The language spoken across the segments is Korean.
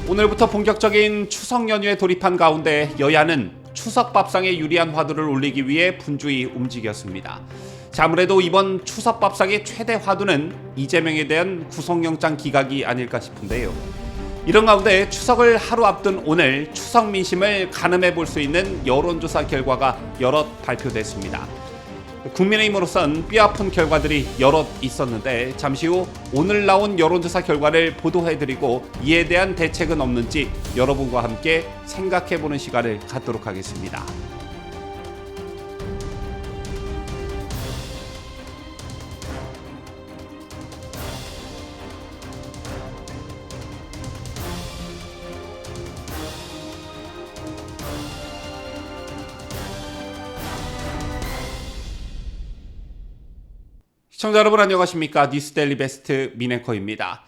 오늘부터 본격적인 추석 연휴에 돌입한 가운데 여야는 추석 밥상에 유리한 화두를 올리기 위해 분주히 움직였습니다. 자, 아무래도 이번 추석 밥상의 최대 화두는 이재명에 대한 구속영장 기각이 아닐까 싶은데요. 이런 가운데 추석을 하루 앞둔 오늘 추석 민심을 가늠해 볼 수 있는 여론조사 결과가 여럿 발표됐습니다. 국민의힘으로선 뼈아픈 결과들이 여럿 있었는데 잠시 후 오늘 나온 여론조사 결과를 보도해드리고 이에 대한 대책은 없는지 여러분과 함께 생각해보는 시간을 갖도록 하겠습니다. 시청자 여러분 안녕하십니까? 뉴스데일리 베스트 민앵커입니다.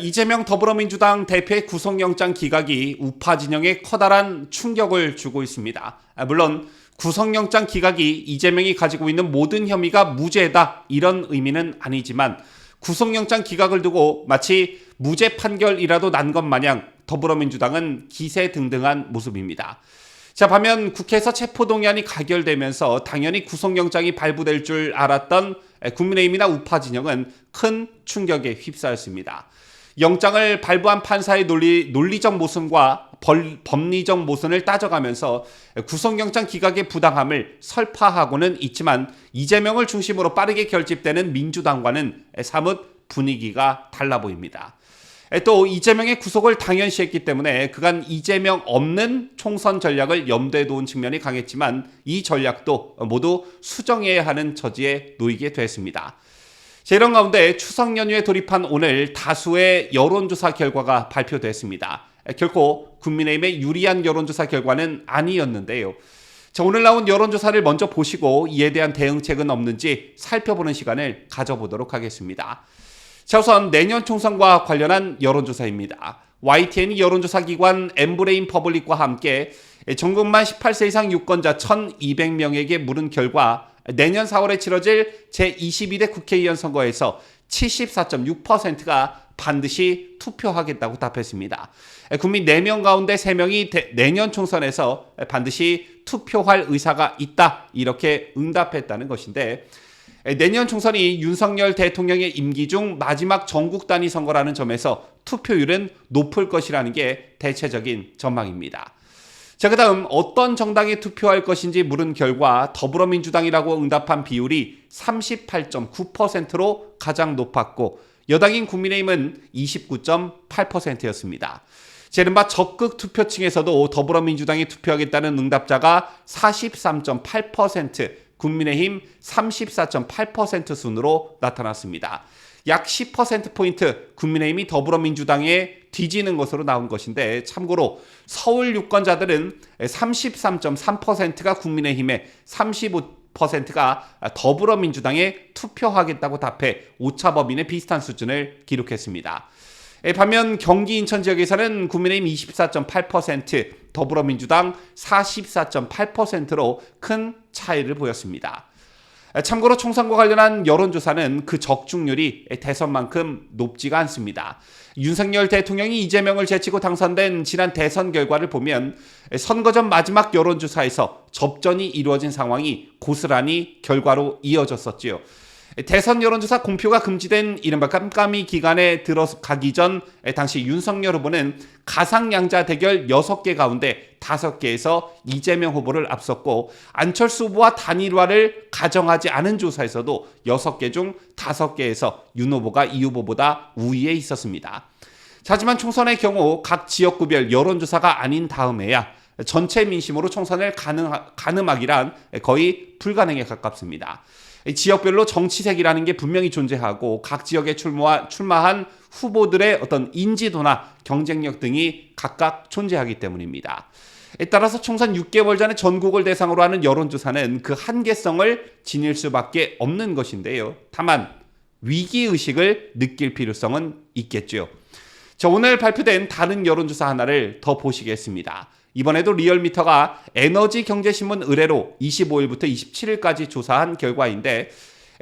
이재명 더불어민주당 대표의 구속영장 기각이 우파 진영에 커다란 충격을 주고 있습니다. 물론 구속영장 기각이 이재명이 가지고 있는 모든 혐의가 무죄다 이런 의미는 아니지만 구속영장 기각을 두고 마치 무죄 판결이라도 난 것 마냥 더불어민주당은 기세등등한 모습입니다. 자, 반면 국회에서 체포동의안이 가결되면서 당연히 구속영장이 발부될 줄 알았던 국민의힘이나 우파 진영은 큰 충격에 휩싸였습니다. 영장을 발부한 판사의 논리적 모순과 법리적 모순을 따져가면서 구속영장 기각의 부당함을 설파하고는 있지만 이재명을 중심으로 빠르게 결집되는 민주당과는 사뭇 분위기가 달라 보입니다. 또 이재명의 구속을 당연시했기 때문에 그간 이재명 없는 총선 전략을 염두에 둔 측면이 강했지만 이 전략도 모두 수정해야 하는 처지에 놓이게 됐습니다. 이런 가운데 추석 연휴에 돌입한 오늘 다수의 여론조사 결과가 발표됐습니다. 결코 국민의힘의 유리한 여론조사 결과는 아니었는데요. 자, 오늘 나온 여론조사를 먼저 보시고 이에 대한 대응책은 없는지 살펴보는 시간을 가져보도록 하겠습니다. 자, 우선 내년 총선과 관련한 여론조사입니다. YTN이 여론조사기관 엠브레인 퍼블릭과 함께 전국만 18세 이상 유권자 1,200명에게 물은 결과 내년 4월에 치러질 제22대 국회의원 선거에서 74.6%가 반드시 투표하겠다고 답했습니다. 국민 4명 가운데 3명이 내년 총선에서 반드시 투표할 의사가 있다 이렇게 응답했다는 것인데 내년 총선이 윤석열 대통령의 임기 중 마지막 전국 단위 선거라는 점에서 투표율은 높을 것이라는 게 대체적인 전망입니다. 자, 그 다음 어떤 정당에 투표할 것인지 물은 결과 더불어민주당이라고 응답한 비율이 38.9%로 가장 높았고 여당인 국민의힘은 29.8%였습니다. 이른바 적극 투표층에서도 더불어민주당에 투표하겠다는 응답자가 43.8%, 국민의힘 34.8% 순으로 나타났습니다. 약 10%포인트 국민의힘이 더불어민주당에 뒤지는 것으로 나온 것인데 참고로 서울 유권자들은 33.3%가 국민의힘에 35%가 더불어민주당에 투표하겠다고 답해 오차범위의 비슷한 수준을 기록했습니다. 반면 경기 인천 지역에서는 국민의힘 24.8%, 더불어민주당 44.8%로 큰 차이를 보였습니다. 참고로 총선과 관련한 여론조사는 그 적중률이 대선만큼 높지가 않습니다. 윤석열 대통령이 이재명을 제치고 당선된 지난 대선 결과를 보면 선거 전 마지막 여론조사에서 접전이 이루어진 상황이 고스란히 결과로 이어졌었지요. 대선 여론조사 공표가 금지된 이른바 깜깜이 기간에 들어가기 전 당시 윤석열 후보는 가상양자 대결 6개 가운데 5개에서 이재명 후보를 앞섰고 안철수 후보와 단일화를 가정하지 않은 조사에서도 6개 중 5개에서 윤 후보가 이 후보보다 우위에 있었습니다. 하지만 총선의 경우 각 지역구별 여론조사가 아닌 다음에야 전체 민심으로 총선을 가늠하기란 거의 불가능에 가깝습니다. 지역별로 정치색이라는 게 분명히 존재하고 각 지역에 출마한 후보들의 어떤 인지도나 경쟁력 등이 각각 존재하기 때문입니다. 따라서 총선 6개월 전에 전국을 대상으로 하는 여론조사는 그 한계성을 지닐 수밖에 없는 것인데요. 다만 위기의식을 느낄 필요성은 있겠죠. 자, 오늘 발표된 다른 여론조사 하나를 더 보시겠습니다. 이번에도 리얼미터가 에너지경제신문 의뢰로 25일부터 27일까지 조사한 결과인데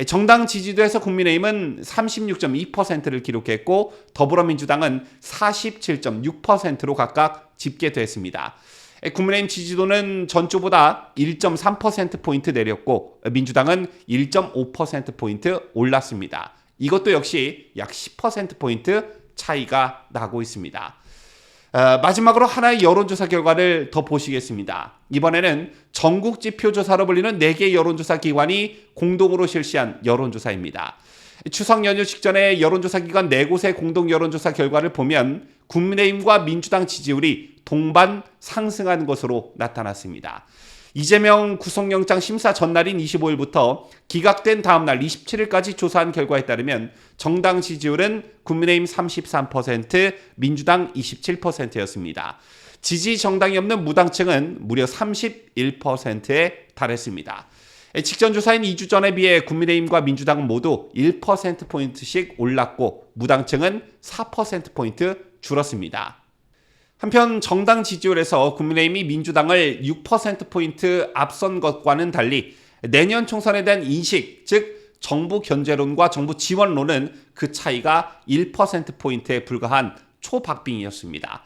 정당 지지도에서 국민의힘은 36.2%를 기록했고 더불어민주당은 47.6%로 각각 집계됐습니다. 국민의힘 지지도는 전주보다 1.3%포인트 내렸고 민주당은 1.5%포인트 올랐습니다. 이것도 역시 약 10%포인트 차이가 나고 있습니다. 마지막으로 하나의 여론조사 결과를 더 보시겠습니다. 이번에는 전국지표조사로 불리는 4개 여론조사 기관이 공동으로 실시한 여론조사입니다. 추석 연휴 직전에 여론조사 기관 4곳의 공동 여론조사 결과를 보면 국민의힘과 민주당 지지율이 동반 상승한 것으로 나타났습니다. 이재명 구속영장 심사 전날인 25일부터 기각된 다음 날 27일까지 조사한 결과에 따르면 정당 지지율은 국민의힘 33%, 민주당 27%였습니다. 지지 정당이 없는 무당층은 무려 31%에 달했습니다. 직전 조사인 2주 전에 비해 국민의힘과 민주당은 모두 1%포인트씩 올랐고 무당층은 4%포인트 줄었습니다. 한편 정당 지지율에서 국민의힘이 민주당을 6%포인트 앞선 것과는 달리 내년 총선에 대한 인식, 즉 정부 견제론과 정부 지원론은 그 차이가 1%포인트에 불과한 초박빙이었습니다.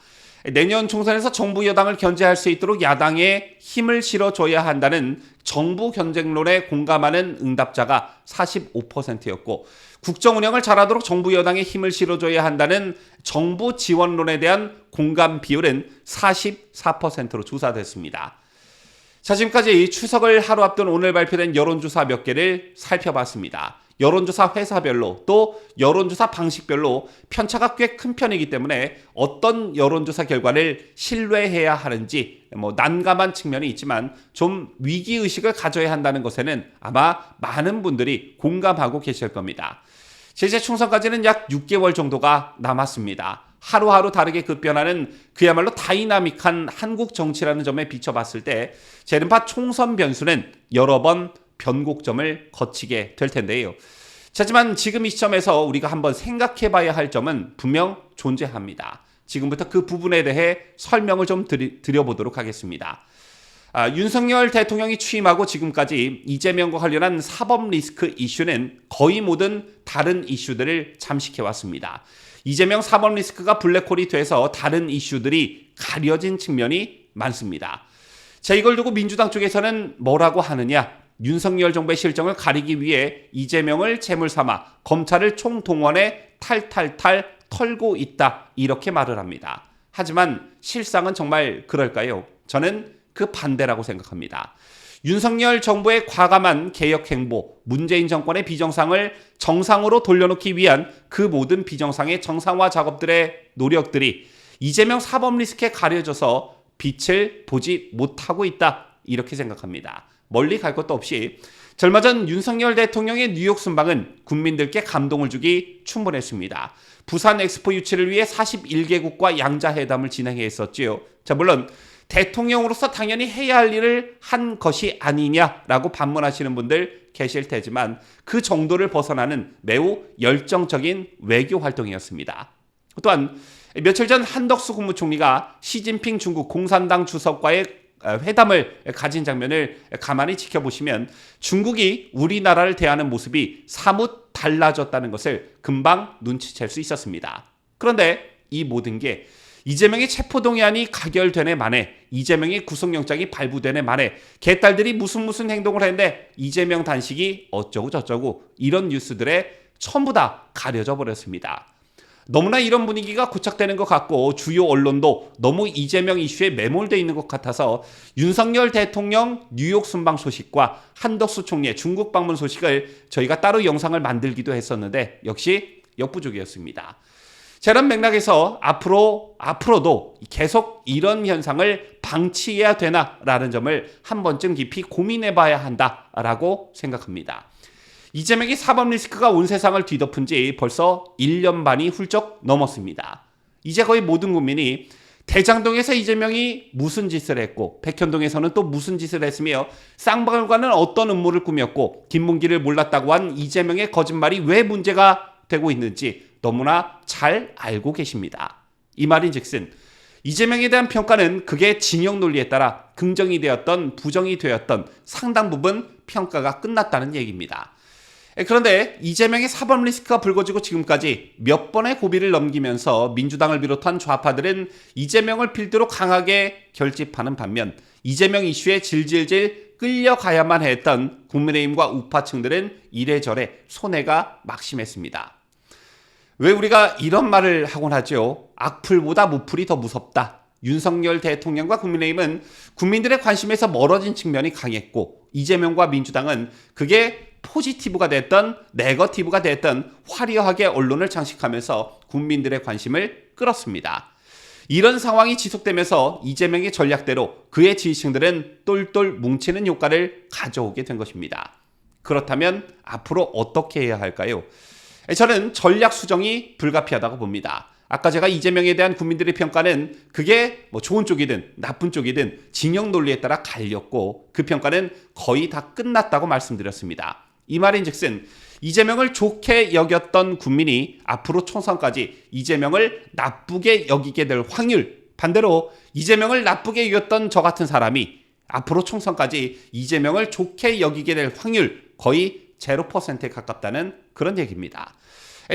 내년 총선에서 정부 여당을 견제할 수 있도록 야당에 힘을 실어줘야 한다는 정부 견제론에 공감하는 응답자가 45%였고 국정 운영을 잘하도록 정부 여당에 힘을 실어줘야 한다는 정부 지원론에 대한 공감 비율은 44%로 조사됐습니다. 자, 지금까지 추석을 하루 앞둔 오늘 발표된 여론조사 몇 개를 살펴봤습니다. 여론조사 회사별로 또 여론조사 방식별로 편차가 꽤 큰 편이기 때문에 어떤 여론조사 결과를 신뢰해야 하는지 난감한 측면이 있지만 좀 위기의식을 가져야 한다는 것에는 아마 많은 분들이 공감하고 계실 겁니다. 제재 총선까지는 약 6개월 정도가 남았습니다. 하루하루 다르게 급변하는 그야말로 다이나믹한 한국 정치라는 점에 비춰봤을 때 재른파 총선 변수는 여러 번 변곡점을 거치게 될 텐데요. 하지만 지금 이 시점에서 우리가 한번 생각해봐야 할 점은 분명 존재합니다. 지금부터 그 부분에 대해 설명을 좀 드려보도록 하겠습니다. 윤석열 대통령이 취임하고 지금까지 이재명과 관련한 사법 리스크 이슈는 거의 모든 다른 이슈들을 잠식해왔습니다. 이재명 사법 리스크가 블랙홀이 돼서 다른 이슈들이 가려진 측면이 많습니다. 자, 이걸 두고 민주당 쪽에서는 뭐라고 하느냐? 윤석열 정부의 실정을 가리기 위해 이재명을 제물 삼아 검찰을 총동원해 탈탈탈 털고 있다, 이렇게 말을 합니다. 하지만 실상은 정말 그럴까요? 저는 그 반대라고 생각합니다. 윤석열 정부의 과감한 개혁 행보, 문재인 정권의 비정상을 정상으로 돌려놓기 위한 그 모든 비정상의 정상화 작업들의 노력들이 이재명 사법 리스크에 가려져서 빛을 보지 못하고 있다, 이렇게 생각합니다. 멀리 갈 것도 없이 얼마 전 윤석열 대통령의 뉴욕 순방은 국민들께 감동을 주기 충분했습니다. 부산 엑스포 유치를 위해 41개국과 양자회담을 진행했었지요. 자, 물론 대통령으로서 당연히 해야 할 일을 한 것이 아니냐라고 반문하시는 분들 계실 테지만 그 정도를 벗어나는 매우 열정적인 외교 활동이었습니다. 또한 며칠 전 한덕수 국무총리가 시진핑 중국 공산당 주석과의 회담을 가진 장면을 가만히 지켜보시면 중국이 우리나라를 대하는 모습이 사뭇 달라졌다는 것을 금방 눈치챌 수 있었습니다. 그런데 이 모든 게 이재명의 체포동의안이 가결되네 만에, 이재명의 구속영장이 발부되네 만에 개딸들이 무슨 행동을 했는데 이재명 단식이 어쩌고 저쩌고 이런 뉴스들에 전부 다 가려져 버렸습니다. 너무나 이런 분위기가 고착되는 것 같고 주요 언론도 너무 이재명 이슈에 매몰되어 있는 것 같아서 윤석열 대통령 뉴욕 순방 소식과 한덕수 총리의 중국 방문 소식을 저희가 따로 영상을 만들기도 했었는데 역시 역부족이었습니다. 이런 맥락에서 앞으로도 계속 이런 현상을 방치해야 되나라는 점을 한 번쯤 깊이 고민해봐야 한다라고 생각합니다. 이재명이 사법 리스크가 온 세상을 뒤덮은 지 벌써 1년 반이 훌쩍 넘었습니다. 이제 거의 모든 국민이 대장동에서 이재명이 무슨 짓을 했고 백현동에서는 또 무슨 짓을 했으며 쌍방울과는 어떤 음모를 꾸몄고 김문기를 몰랐다고 한 이재명의 거짓말이 왜 문제가 되고 있는지 너무나 잘 알고 계십니다. 이 말인즉슨 이재명에 대한 평가는 그게 진영 논리에 따라 긍정이 되었던 부정이 되었던 상당 부분 평가가 끝났다는 얘기입니다. 그런데 이재명의 사법 리스크가 불거지고 지금까지 몇 번의 고비를 넘기면서 민주당을 비롯한 좌파들은 이재명을 필두로 강하게 결집하는 반면 이재명 이슈에 질질질 끌려가야만 했던 국민의힘과 우파층들은 이래저래 손해가 막심했습니다. 왜 우리가 이런 말을 하곤 하죠? 악플보다 무플이 더 무섭다. 윤석열 대통령과 국민의힘은 국민들의 관심에서 멀어진 측면이 강했고 이재명과 민주당은 그게 포지티브가 됐던 네거티브가 됐던 화려하게 언론을 장식하면서 국민들의 관심을 끌었습니다. 이런 상황이 지속되면서 이재명의 전략대로 그의 지지층들은 똘똘 뭉치는 효과를 가져오게 된 것입니다. 그렇다면 앞으로 어떻게 해야 할까요? 저는 전략 수정이 불가피하다고 봅니다. 아까 제가 이재명에 대한 국민들의 평가는 그게 좋은 쪽이든 나쁜 쪽이든 진영 논리에 따라 갈렸고 그 평가는 거의 다 끝났다고 말씀드렸습니다. 이 말인즉슨 이재명을 좋게 여겼던 국민이 앞으로 총선까지 이재명을 나쁘게 여기게 될 확률, 반대로 이재명을 나쁘게 여겼던 저 같은 사람이 앞으로 총선까지 이재명을 좋게 여기게 될 확률 거의 0%에 가깝다는 그런 얘기입니다.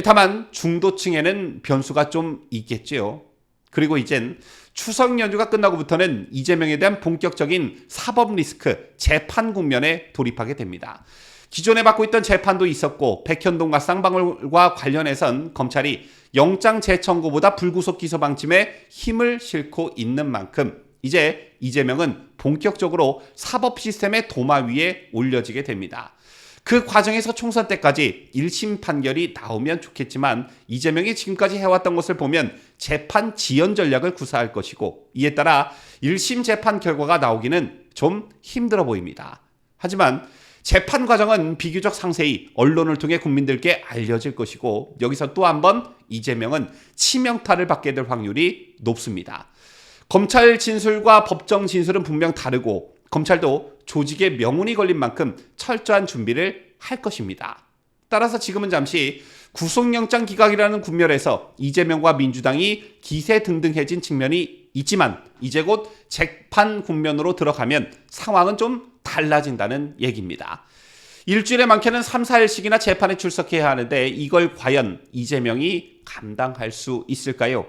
다만 중도층에는 변수가 좀 있겠지요. 그리고 이젠 추석 연휴가 끝나고부터는 이재명에 대한 본격적인 사법 리스크, 재판 국면에 돌입하게 됩니다. 기존에 받고 있던 재판도 있었고 백현동과 쌍방울과 관련해선 검찰이 영장 재청구보다 불구속 기소 방침에 힘을 싣고 있는 만큼 이제 이재명은 본격적으로 사법 시스템의 도마 위에 올려지게 됩니다. 그 과정에서 총선 때까지 1심 판결이 나오면 좋겠지만 이재명이 지금까지 해왔던 것을 보면 재판 지연 전략을 구사할 것이고 이에 따라 1심 재판 결과가 나오기는 좀 힘들어 보입니다. 하지만 재판 과정은 비교적 상세히 언론을 통해 국민들께 알려질 것이고 여기서 또 한 번 이재명은 치명타를 받게 될 확률이 높습니다. 검찰 진술과 법정 진술은 분명 다르고 검찰도 조직에 명운이 걸린 만큼 철저한 준비를 할 것입니다. 따라서 지금은 잠시 구속영장 기각이라는 국면에서 이재명과 민주당이 기세등등해진 측면이 있지만 이제 곧 재판 국면으로 들어가면 상황은 좀 달라진다는 얘기입니다. 일주일에 많게는 3, 4일씩이나 재판에 출석해야 하는데 이걸 과연 이재명이 감당할 수 있을까요?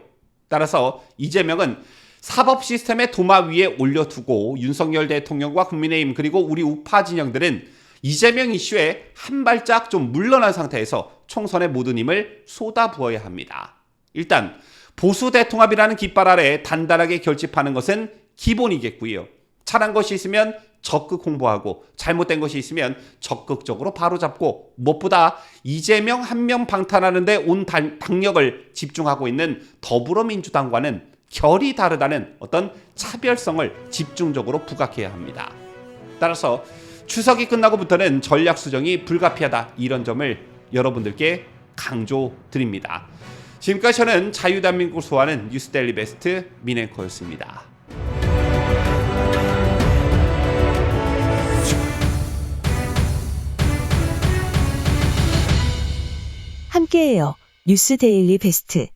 따라서 이재명은 사법 시스템의 도마 위에 올려두고 윤석열 대통령과 국민의힘 그리고 우리 우파 진영들은 이재명 이슈에 한 발짝 좀 물러난 상태에서 총선의 모든 힘을 쏟아부어야 합니다. 일단 보수 대통합이라는 깃발 아래 단단하게 결집하는 것은 기본이겠고요. 잘한 것이 있으면 적극 홍보하고 잘못된 것이 있으면 적극적으로 바로잡고 무엇보다 이재명 한 명 방탄하는 데 온 당력을 집중하고 있는 더불어민주당과는 결이 다르다는 어떤 차별성을 집중적으로 부각해야 합니다. 따라서 추석이 끝나고부터는 전략 수정이 불가피하다 이런 점을 여러분들께 강조드립니다. 지금까지 저는 자유대한민국을 소화하는 뉴스데일리 베스트 민앵커였습니다. 함께해요. 뉴스데일리 베스트.